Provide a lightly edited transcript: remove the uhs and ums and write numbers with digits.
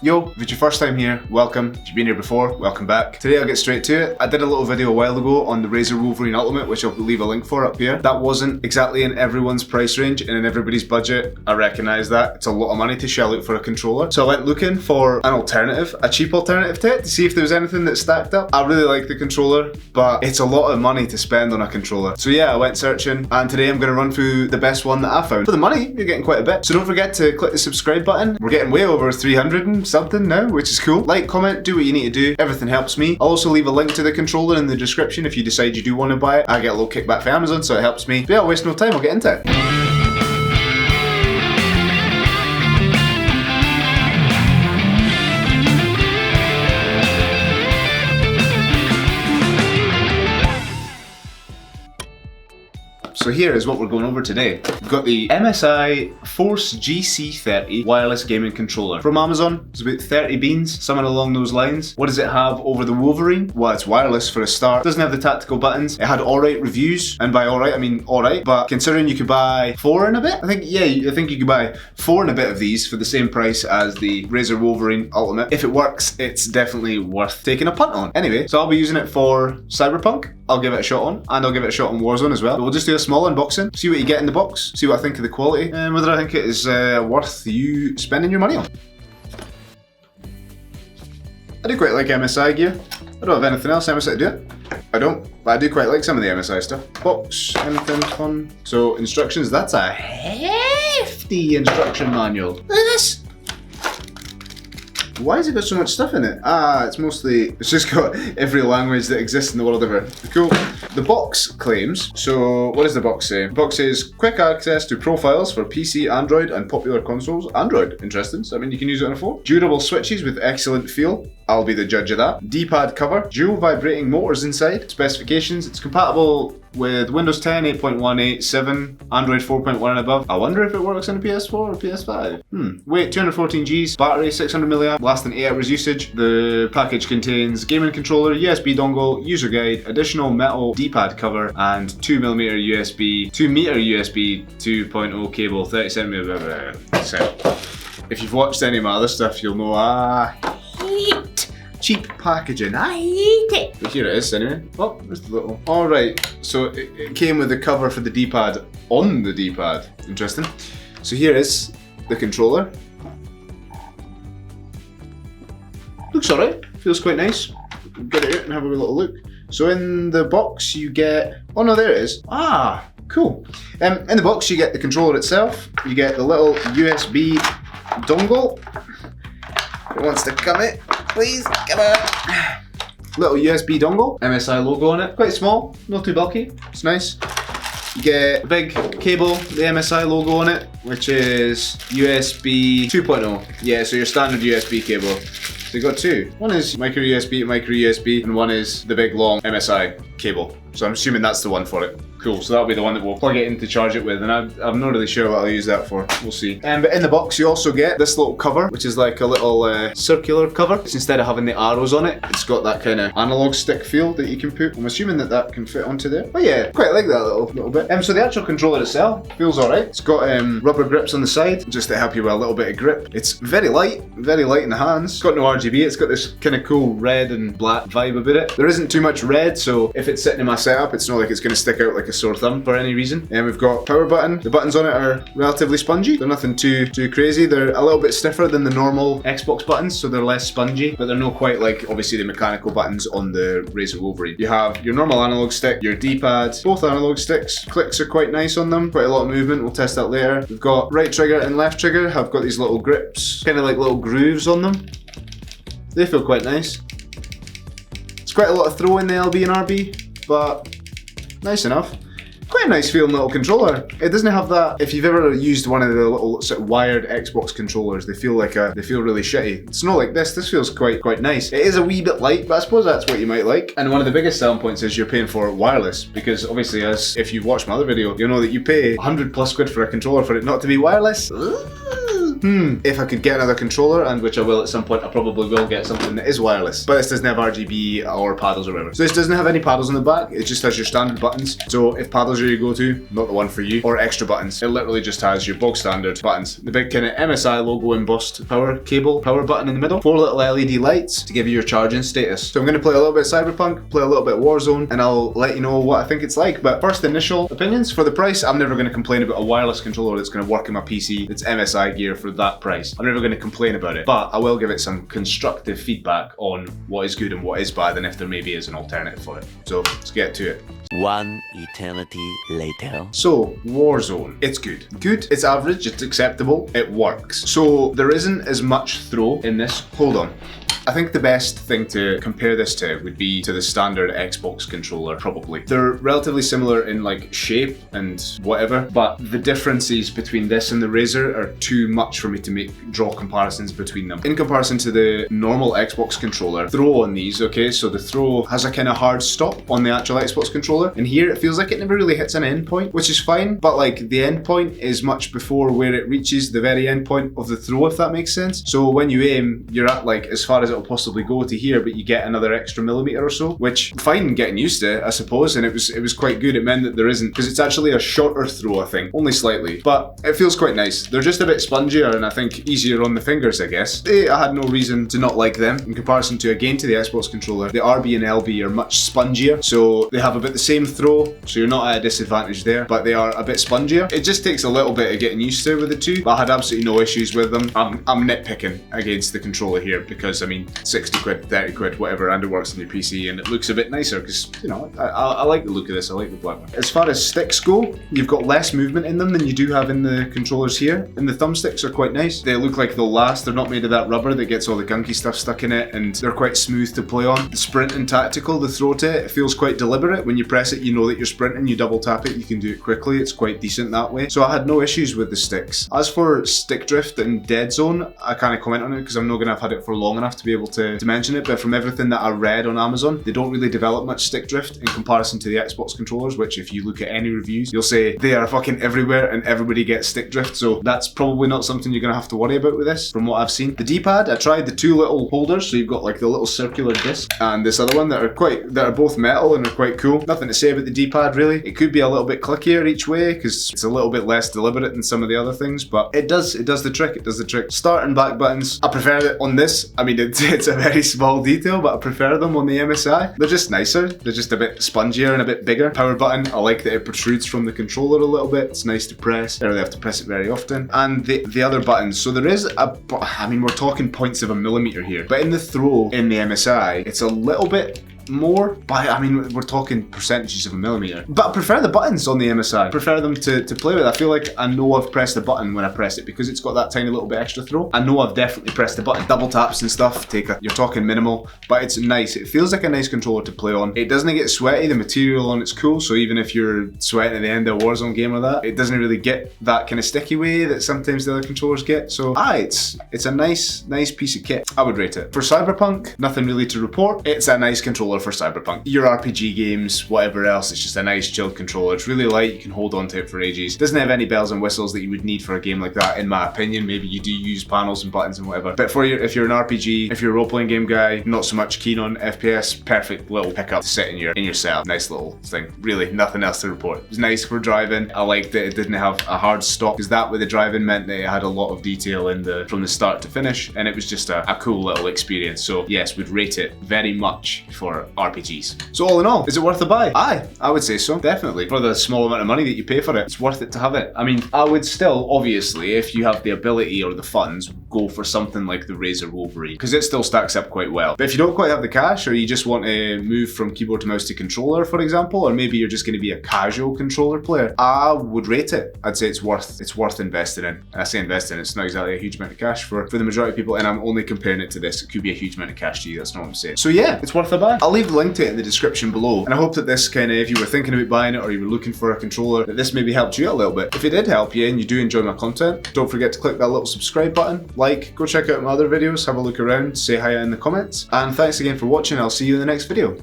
Yo, if it's your first time here, welcome. If you've been here before, welcome back. Today I'll get straight to it. I did a little video a while ago on the Razer Wolverine Ultimate, which I'll leave a link for up here. That wasn't exactly in everyone's price range and in everybody's budget. I recognise that. It's a lot of money to shell out for a controller. So I went looking for an alternative, a cheap alternative to it, to see if there was anything that stacked up. I really like the controller, but it's a lot of money to spend on a controller. So yeah, I went searching, and today I'm going to run through the best one that I found. For the money, you're getting quite a bit. So don't forget to click the subscribe button. We're getting way over 300 and something now, which is cool. Like, comment, do what you need to do. Everything helps me. I'll also leave a link to the controller in the description if you decide you do want to buy it. I get a little kickback for Amazon, so it helps me. But yeah, I'll waste no time, I'll get into it. So here is what we're going over today. We've got the MSI FORCE GC30 wireless gaming controller from Amazon. It's about 30 beans, something along those lines. What does it have over the Wolverine? Well, it's wireless for a start. Doesn't have the tactical buttons. It had alright reviews, and by alright I mean alright, but considering you could buy 4 and a bit, I think you could buy 4 and a bit of these for the same price as the Razer Wolverine Ultimate. If it works, it's definitely worth taking a punt on. Anyway, so I'll be using it for Cyberpunk. I'll give it a shot on, and I'll give it a shot on Warzone as well. But we'll just do a small unboxing, see what you get in the box, see what I think of the quality, and whether I think it is worth you spending your money on. I do quite like MSI gear. I don't have anything else MSI to do it. I don't, but I do quite like some of the MSI stuff. Box, anything fun? So instructions, that's a hefty instruction manual. Look at this. Why has it got so much stuff in it? It's just got every language that exists in the world ever. Cool. The box claims, so what does the box say? The box says, quick access to profiles for PC, Android, and popular consoles. Android, interesting. So I mean, you can use it on a phone. Durable switches with excellent feel. I'll be the judge of that. D-pad cover, dual vibrating motors inside. Specifications, it's compatible with Windows 10, 8.1, 8.7, Android 4.1 and above. I wonder if it works on a PS4 or PS5. Weight 214 Gs, battery 600 mAh, less than 8 hours usage. The package contains gaming controller, USB dongle, user guide, additional metal D-pad cover, and 2mm USB, 2-meter USB 2.0 cable, 30 centimeter. So, if you've watched any of my other stuff, you'll know I hate cheap packaging. I hate it. But here it is anyway. Oh, there's the little. Alright, so it came with the cover for the D-pad on the D-pad. Interesting. So here is the controller. Looks alright. Feels quite nice. Get it out and have a little look. So in the box you get. Oh no, there it is. Ah, cool. In the box you get the controller itself. You get the little USB dongle. It wants to come in. Please, come on. Little USB dongle, MSI logo on it. Quite small, not too bulky. It's nice. You get a big cable, the MSI logo on it, which is USB 2.0. Yeah, so your standard USB cable. So you got 2. One is micro USB to micro USB, and one is the big long MSI cable. So I'm assuming that's the one for it. Cool, so that'll be the one that we'll plug it in to charge it with, and I'm not really sure what I'll use that for. We'll see. But in the box you also get this little cover, which is like a little circular cover. It's instead of having the arrows on it, it's got that kind of analog stick feel that you can put. I'm assuming that can fit onto there. But yeah, quite like that little bit. So the actual controller itself feels alright. It's got rubber grips on the side, just to help you with a little bit of grip. It's very light in the hands. It's got no RGB, it's got this kind of cool red and black vibe about it. There isn't too much red, so if it's sitting in my setup, it's not like it's going to stick out like a sore thumb for any reason. And we've got power button. The buttons on it are relatively spongy. They're nothing too crazy. They're a little bit stiffer than the normal Xbox buttons, so they're less spongy, but they're not quite like obviously the mechanical buttons on the Razer Wolverine. You have your normal analog stick, your D-pad, both analog sticks. Clicks are quite nice on them. Quite a lot of movement. We'll test that later. We've got right trigger and left trigger. Have got these little grips, kind of like little grooves on them. They feel quite nice. It's quite a lot of throw in the LB and RB, but nice enough. Quite a nice feeling little controller. It doesn't have that. If you've ever used one of the little sort of wired Xbox controllers, they feel really shitty. It's not like this. This feels quite nice. It is a wee bit light, but I suppose that's what you might like. And one of the biggest selling points is you're paying for wireless, because obviously, as if you've watched my other video, you'll know that you pay 100+ quid for a controller for it not to be wireless. if I could get another controller, and which I will at some point, I probably will get something that is wireless, but this doesn't have RGB or paddles or whatever. So this doesn't have any paddles on the back, it just has your standard buttons. So if paddles are your go-to, not the one for you, or extra buttons, it literally just has your bog standard buttons. The big kind of MSI logo embossed power cable, power button in the middle, 4 little LED lights to give you your charging status. So I'm going to play a little bit of Cyberpunk, play a little bit of Warzone, and I'll let you know what I think it's like. But first initial opinions, for the price, I'm never going to complain about a wireless controller that's going to work in my PC. It's MSI gear for that price. I'm never going to complain about it, but I will give it some constructive feedback on what is good and what is bad, and if there maybe is an alternative for it. So let's get to it. One eternity later. So, Warzone. It's good. Good, it's average, it's acceptable, it works. So, there isn't as much throw in this. Hold on. I think the best thing to compare this to would be to the standard Xbox controller, probably. They're relatively similar in like shape and whatever, but the differences between this and the Razer are too much for me to draw comparisons between them. In comparison to the normal Xbox controller, throw on these, okay, so the throw has a kind of hard stop on the actual Xbox controller, and here it feels like it never really hits an end point, which is fine, but like the end point is much before where it reaches the very end point of the throw, if that makes sense. So when you aim, you're at like as far as it'll possibly go to here, but you get another extra millimeter or so, which fine getting used to, I suppose, and it was quite good. It meant that there isn't, because it's actually a shorter throw, I think, only slightly, but it feels quite nice. They're just a bit spongier and I think easier on the fingers, I guess. I had no reason to not like them in comparison to, again, to the Xbox controller. The RB and LB are much spongier, so they have about the same throw, so you're not at a disadvantage there, but they are a bit spongier. It just takes a little bit of getting used to with the two, but I had absolutely no issues with them. I'm nitpicking against the controller here because, I mean, 60 quid, 30 quid, whatever, and it works on your PC and it looks a bit nicer because, you know, I like the look of this, I like the black one. As far as sticks go, you've got less movement in them than you do have in the controllers here, and the thumbsticks are quite nice. They look like they'll last, they're not made of that rubber that gets all the gunky stuff stuck in it, and they're quite smooth to play on. The sprint and tactical, the throw to it feels quite deliberate. When you press it, you know that you're sprinting, you double tap it, you can do it quickly, it's quite decent that way. So I had no issues with the sticks. As for stick drift and dead zone, I can't comment on it because I'm not going to have had it for long enough to be able to mention it, but from everything that I read on Amazon, they don't really develop much stick drift in comparison to the Xbox controllers, which if you look at any reviews, you'll say they are fucking everywhere and everybody gets stick drift, so that's probably not something you're going to have to worry about with this, from what I've seen. The D-pad, I tried the 2 little holders, so you've got like the little circular disc and this other one that are both metal and are quite cool. Nothing to say about the D-pad really. It could be a little bit clickier each way because it's a little bit less deliberate than some of the other things, but it does the trick, it does the trick. Start and back buttons, I prefer it on this. I mean, it's a very small detail, but I prefer them on the MSI. They're just nicer, they're just a bit spongier and a bit bigger. Power button, I like that it protrudes from the controller a little bit, it's nice to press, I don't really have to press it very often. And the other buttons, so there is I mean, we're talking points of a millimeter here, but in the throw in the MSI, it's a little bit more, but I mean, we're talking percentages of a millimeter. But I prefer the buttons on the MSI. I prefer them to play with. I feel like I know I've pressed the button when I press it because it's got that tiny little bit extra throw. I know I've definitely pressed the button. Double taps and stuff, you're talking minimal, but it's nice. It feels like a nice controller to play on. It doesn't get sweaty, the material on it's cool, so even if you're sweating at the end of a Warzone game or that, it doesn't really get that kind of sticky way that sometimes the other controllers get. So it's a nice piece of kit. I would rate it. For Cyberpunk, nothing really to report. It's a nice controller for Cyberpunk. Your RPG games, whatever else, it's just a nice chilled controller. It's really light, you can hold on to it for ages. Doesn't have any bells and whistles that you would need for a game like that, in my opinion. Maybe you do use panels and buttons and whatever. But if you're an RPG, if you're a role-playing game guy, not so much keen on FPS, perfect little pickup to sit in your cell. Nice little thing. Really, nothing else to report. It was nice for driving. I liked that it didn't have a hard stop, because that with the driving meant that it had a lot of detail from the start to finish, and it was just a cool little experience. So yes, we'd rate it very much for RPGs. So all in all, is it worth a buy? Aye, I would say so, definitely. For the small amount of money that you pay for it, it's worth it to have it. I mean, I would still, obviously, if you have the ability or the funds, go for something like the Razer Wolverine, because it still stacks up quite well. But if you don't quite have the cash, or you just want to move from keyboard to mouse to controller, for example, or maybe you're just going to be a casual controller player, I would rate it. I'd say it's worth investing in. And I say investing, it's not exactly a huge amount of cash for the majority of people, and I'm only comparing it to this. It could be a huge amount of cash to you, that's not what I'm saying. So yeah, it's worth a buy. I'll leave the link to it in the description below, and I hope that this kind of, if you were thinking about buying it or you were looking for a controller, that this maybe helped you out a little bit. If it did help you and you do enjoy my content, don't forget to click that little subscribe button, go check out my other videos, have a look around, say hi in the comments, and thanks again for watching. I'll see you in the next video.